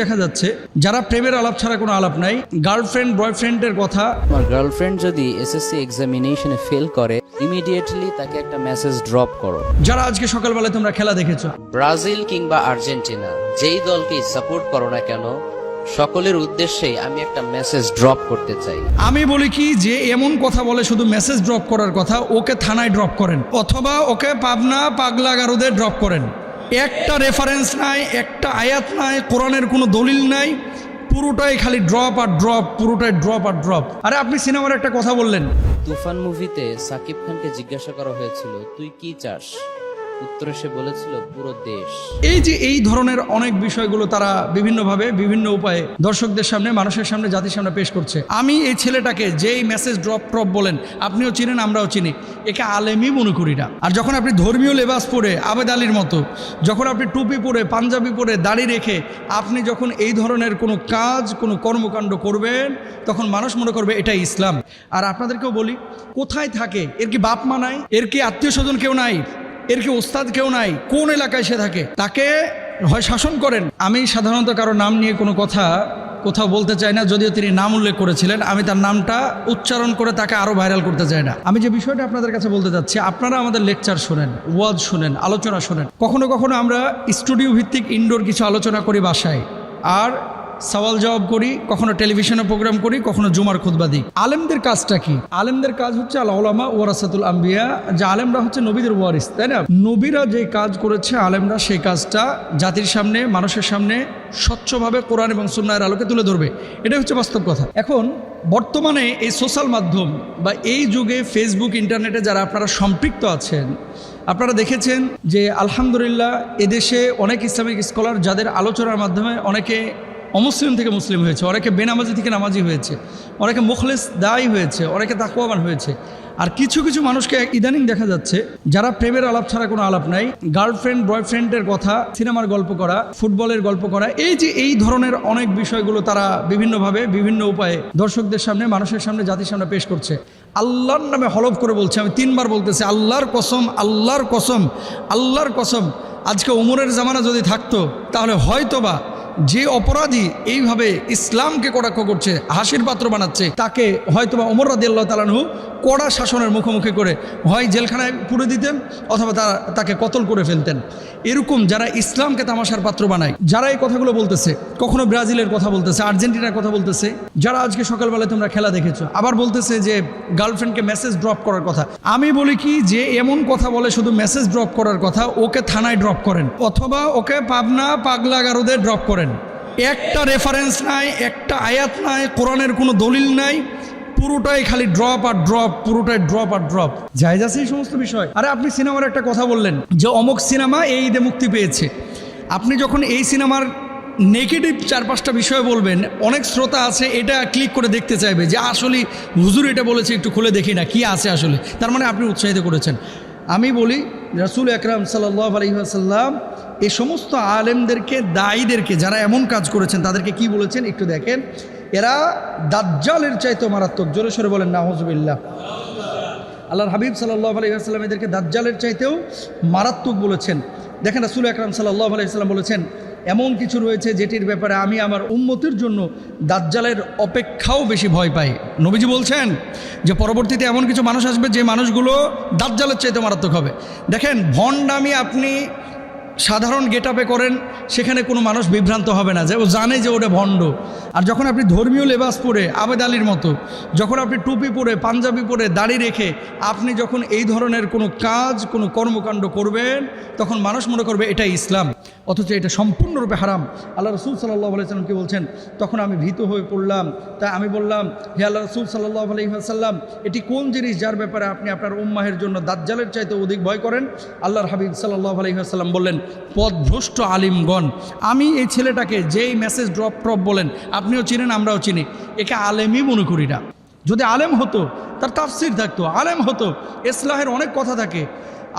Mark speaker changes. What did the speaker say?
Speaker 1: দেখা যাচ্ছে যারা প্রেমের আলাপ ছাড়া কোনো আলাপ নাই, গার্লফ্রেন্ড বয়ফ্রেন্ডের কথা।
Speaker 2: আমার গার্লফ্রেন্ড যদি এসএসসি এক্সামিনেশনে ফেল করে ইমিডিয়েটলি তাকে একটা মেসেজ ড্রপ করো।
Speaker 1: যারা আজকে সকালবেলায় তোমরা খেলা দেখেছো,
Speaker 2: ব্রাজিল কিংবা আর্জেন্টিনা যেই দলকেই সাপোর্ট করো না কেন, সকলের উদ্দেশ্যেই আমি একটা মেসেজ ড্রপ করতে চাই।
Speaker 1: আমি বলি কি যে এমন কথা বলে শুধু মেসেজ ড্রপ করার কথা, ওকে থানায় ড্রপ করেন অথবা ওকে পাবনা পাগলা গারদে ড্রপ করেন। একটা রেফারেন্স নাই, একটা আয়াত নাই, কোরআনের কোনো দলিল নাই, পুরোটাই খালি ড্রপ আর ড্রপ, পুরোটাই ড্রপ আর ড্রপ। আরে আপনি সিনেমার একটা কথা বললেন,
Speaker 2: তুফান মুভিতে সাকিব খানকে জিজ্ঞাসা করা হয়েছিল তুই কি চাস, উত্তরে সে বলেছিল পুরো দেশ।
Speaker 1: এই যে এই ধরনের অনেক বিষয়গুলো তারা বিভিন্নভাবে বিভিন্ন উপায়ে দর্শকদের সামনে, মানুষের সামনে, জাতির সামনে পেশ করছে। আমি এই ছেলেটাকে যেই মেসেজ ড্রপ বলেন, আপনিও চিনেন আমরাও চিনি, একে আলেমই মনে করি না। আর যখন আপনি ধর্মীয় লেবাস পরে আবেদ আলীর মতো, যখন আপনি টুপি পরে পাঞ্জাবি পরে দাড়ি রেখে আপনি যখন এই ধরনের কোনো কাজ, কোনো কর্মকাণ্ড করবেন, তখন মানুষ মনে করবে এটাই ইসলাম। আর আপনাদেরকেও বলি, কোথায় থাকে, এর কি বাপ মা নাই, এর কি আত্মীয় স্বজন কেউ নাই, এর কি ওস্তাদ কেউ নাই, কোন এলাকায় সে থাকে, তাকে হয় শাসন করেন। আমি সাধারণত কারো নাম নিয়ে কোনো কোথাও বলতে চাই না, যদিও তিনি নাম উল্লেখ করেছিলেন, আমি তার নামটা উচ্চারণ করে তাকে আরও ভাইরাল করতে চাই না। আমি যে বিষয়টা আপনাদের কাছে বলতে চাচ্ছি, আপনারা আমাদের লেকচার শোনেন, ওয়াজ শোনেন, আলোচনা শোনেন। কখনো কখনো আমরা স্টুডিও ভিত্তিক ইনডোর কিছু আলোচনা করি বাসায়, আর সওয়াল জবাব করি, কখনো টেলিভিশনে প্রোগ্রাম করি, কখনো জুমার খুতবা দিই। আলেমদের কাজটা কি? আলেমদের কাজ হচ্ছে আল উলামা ওয়ারাসাতুল আম্বিয়া, যে আলেমরা হচ্ছে নবীদের ওয়ারিস, তাই না? নবীরা যে কাজ করেছে, আলেমরা সেই কাজটা জাতির সামনে, মানুষের সামনে স্বচ্ছভাবে কোরআন এবং সুন্নাহর আলোকে তুলে ধরবে। এটাই হচ্ছে বাস্তব কথা। এখন বর্তমানে এই সোশ্যাল মাধ্যম বা এই যুগে ফেসবুক, ইন্টারনেটে যারা আপনারা সম্পৃক্ত আছেন, আপনারা দেখেছেন যে আলহামদুলিল্লাহ এদেশে অনেক ইসলামিক স্কলার যাদের আলোচনার মাধ্যমে অনেকে অমুসলিম থেকে মুসলিম হয়েছে, অনেকে বেনামাজি থেকে নামাজি হয়েছে, অনেকে মুখলেস দায়ী হয়েছে, অনেকে তাকওয়াবান হয়েছে। আর কিছু কিছু মানুষকে ইদানিং দেখা যাচ্ছে যারা প্রেমের আলাপ ছাড়া কোনো আলাপ নাই, গার্লফ্রেন্ড বয়ফ্রেন্ডের কথা, সিনেমার গল্প করা, ফুটবলের গল্প করা, এই যে এই ধরনের অনেক বিষয়গুলো তারা বিভিন্নভাবে বিভিন্ন উপায়ে দর্শকদের সামনে, মানুষের সামনে, জাতির সামনে পেশ করছে। আল্লাহর নামে হলফ করে বলছে, আমি 3 বার বলতেছি, আল্লাহর কসম, আল্লাহর কসম, আল্লাহর কসম, আজকে ওমরের জামানা যদি থাকতো, তাহলে হয়তোবা যে অপরাধী এইভাবে ইসলামকে কটাক্ষ করছে, হাসির পাত্র বানাচ্ছে, তাকে হয়তোবা ওমর রাদিয়াল্লাহু তাআলা আনহু কড়া শাসনের মুখোমুখি করে হয় জেলখানায় পুরে দিতেন অথবা তাকে কতল করে ফেলতেন। এরকম যারা ইসলামকে তামাশার পাত্র বানায়, যারা এই কথাগুলো বলতেছে, কখনো ব্রাজিলের কথা বলতেছে, আর্জেন্টিনার কথা বলতেছে, যারা আজকে সকালবেলায় তোমরা খেলা দেখেছো, আবার বলতেছে যে গার্লফ্রেন্ডকে মেসেজ ড্রপ করার কথা। আমি বলি কি যে এমন কথা বলে শুধু মেসেজ ড্রপ করার কথা, ওকে থানায় ড্রপ করেন অথবা ওকে পাবনা পাগলা গারদে ড্রপ করেন। একটা রেফারেন্স নাই, একটা আয়াত নাই, কোরআনের কোনো দলিল নাই, পুরোটাই খালি ড্রপ আর ড্রপ, পুরোটাই ড্রপ আর ড্রপ। জায়েজ আছে এই সমস্ত বিষয়? আরে আপনি সিনেমার একটা কথা বললেন যে অমুক সিনেমা এই ঈদে মুক্তি পেয়েছে, আপনি যখন এই সিনেমার নেগেটিভ 4-5টা বিষয় বলবেন, অনেক শ্রোতা আছে এটা ক্লিক করে দেখতে চাইবে যে আসলে হুজুর এটা বলেছে, একটু খুলে দেখি না কি আছে আসলে, তার মানে আপনি উৎসাহিত করেছেন। আমি বলি রাসূল আকরাম সাল্লাল্লাহু আলাইহি ওয়াসাল্লাম এই সমস্ত আলেমদেরকে, দায়ীদেরকে, যারা এমন কাজ করেছেন, তাদেরকে কি বলেছেন একটু দেখেন। এরা দাজ্জালের চাইতেও মারাত্মক। জোরে সরে বলেন নাউযুবিল্লাহ। আল্লাহর হাবিব সাল্লাল্লাহু আলাইহি ওয়াসাল্লাম এদেরকে দাজ্জালের চাইতেও মারাত্মক বলেছেন। দেখেন রাসূল আকরাম সাল্লাল্লাহু আলাইহি ওয়াসাল্লাম বলেছেন, এমন কিছু রয়েছে যেটির ব্যাপারে আমি আমার উম্মতের জন্য দাজ্জালের অপেক্ষাও বেশি ভয় পাই। নবীজি বলছেন যে পরবর্তীতে এমন কিছু মানুষ আসবে যে মানুষগুলো দাজ্জালের চাইতে মারাত্মক হবে। দেখেন, ভণ্ডামি আপনি সাধারণ গেটআপে করেন, সেখানে কোনো মানুষ বিভ্রান্ত হবে না, যে ও জানে যে ওটা ভণ্ড। আর যখন আপনি ধর্মীয় লেবাস পরে আবেদ আলীর মতো, যখন আপনি টুপি পরে পাঞ্জাবি পরে দাড়ি রেখে আপনি যখন এই ধরনের কোনো কাজ, কোনো কর্মকাণ্ড করবেন, তখন মানুষ মনে করবে এটাই ইসলাম, অথচ এটা সম্পূর্ণরূপে হারাম। আল্লাহ রাসূল সাল্লাল্লাহু আলাইহি ওয়াসাল্লাম কি বলছেন? তখন আমি ভীত হয়ে পড়লাম। তাই আমি বললাম, হে আল্লাহ রাসূল সাল্লাল্লাহু আলাইহি ওয়াসাল্লাম, এটি কোন জিনিস যার ব্যাপারে আপনি আপনার উম্মাহের জন্য দাজ্জালের চাইতে অধিক ভয় করেন? আল্লাহর হাবিব সাল্লাল্লাহু আলাইহি ওয়াসাল্লাম বললেন, পথভ্রষ্ট আলিমগণ। আমি এই ছেলেটাকে যেই মেসেজ ড্রপ বলেন, আপনিও চিনেন আমরাও চিনি, একে আলেমই মনে করি না। যদি আলেম হতো, তার তাফসির থাকতো, আলেম হতো, ইসলাহের অনেক কথা থাকে,